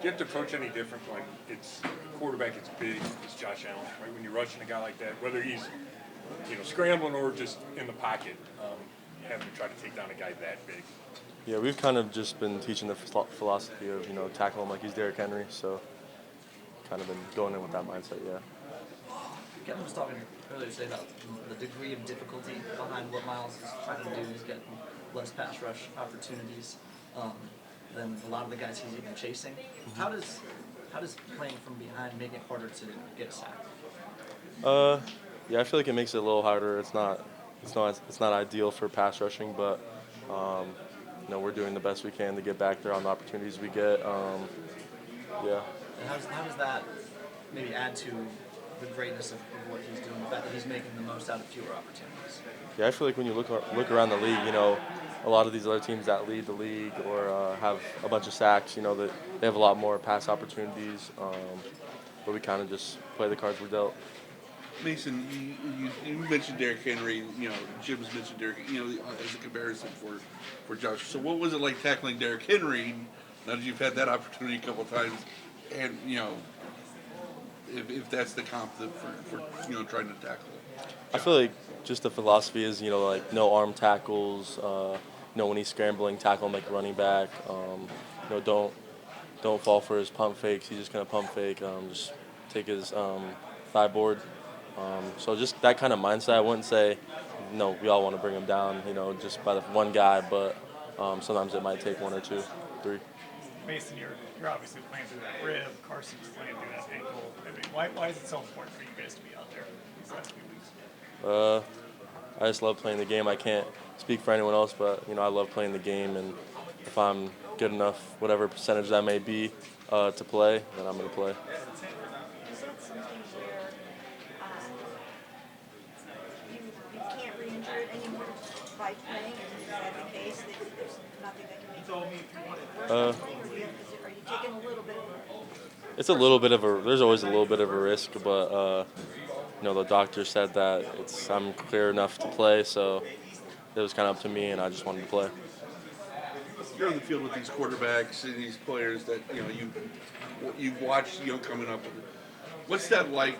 Do you have to approach any different when it's quarterback, it's big, it's Josh Allen, right? When you're rushing a guy like that, whether he's scrambling or just in the pocket, having to try to take down a guy that big. Yeah, we've kind of just been teaching the philosophy of tackle him like he's Derrick Henry. So kind of been going in with that mindset. Yeah. Kevin was talking earlier today about the degree of difficulty behind what Miles is trying to do. He's getting less pass rush opportunities than a lot of the guys he's even chasing. How does playing from behind make it harder to get a sack? Yeah, I feel like it makes it a little harder. It's not ideal for pass rushing, but we're doing the best we can to get back there on the opportunities we get. Yeah. And how does that maybe add to the greatness of what he's doing, the fact that he's making the most out of fewer opportunities? Yeah, I feel like when you look around the league, a lot of these other teams that lead the league or have a bunch of sacks, that they have a lot more pass opportunities. But we kind of just play the cards we're dealt. Mason, you mentioned Derrick Henry. Jim's mentioned Derrick. As a comparison for Josh. So, what was it like tackling Derrick Henry? Now that you've had that opportunity a couple of times, and if that's the comp for trying to tackle. I feel like just the philosophy is like no arm tackles. When he's scrambling, tackle him like a running back. Don't fall for his pump fakes. He's just gonna pump fake. Just take his thigh board. So just that kind of mindset. I wouldn't say, we all want to bring him down, just by the one guy, but sometimes it might take one or two, three. Mason, you're obviously playing through that rib. Carson's playing through that ankle. I mean, why is it so important for you guys to be out there these last few weeks? I just love playing the game. I can't speak for anyone else, but I love playing the game, and if I'm good enough, whatever percentage that may be, to play, then I'm going to play. Is that something where you can't re-injure it anymore by playing? Is that the case? That there's nothing that can make it worse? Or are you taking a little bit of a... It's a little bit of a. There's always a little bit of a risk, but the doctor said that I'm clear enough to play, so it was kind of up to me, and I just wanted to play. You're on the field with these quarterbacks and these players that you watched coming up. What's that like?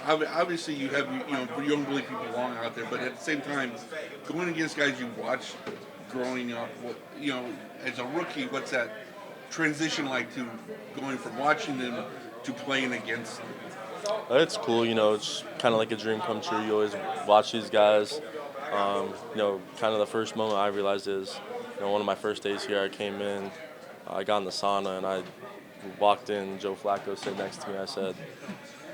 Obviously you have you don't believe people belong out there, but at the same time, going against guys you watched growing up, as a rookie, what's that transition like to going from watching them to playing against them? It's cool, it's kind of like a dream come true. You always watch these guys. Kind of the first moment I realized is, one of my first days here, I came in, I got in the sauna, and I walked in, Joe Flacco sitting next to me. I said,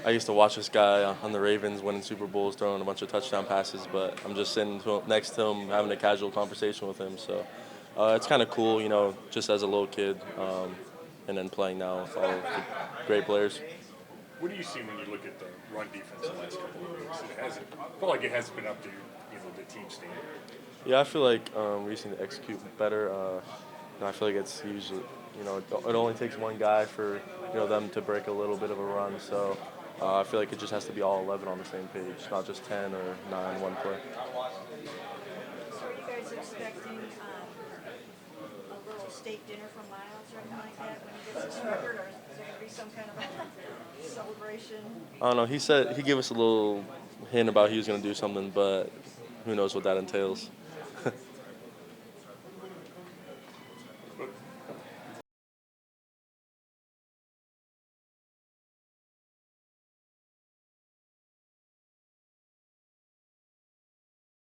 I used to watch this guy on the Ravens winning Super Bowls, throwing a bunch of touchdown passes, but I'm just sitting next to him, having a casual conversation with him. So it's kind of cool, just as a little kid, and then playing now with all the great players. What do you see when you look at the run defense the last couple of weeks? I feel like it hasn't been up to the team standard. Yeah, I feel like we just need to execute better. I feel like it's usually, it only takes one guy for them to break a little bit of a run. So I feel like it just has to be all 11 on the same page, not just 10 or 9 one play. So are you guys expecting a little steak dinner from Miles or anything like that when he gets this record, or is there going to be some kind of a celebration? I don't know. He gave us a little hint about he was going to do something, but who knows what that entails.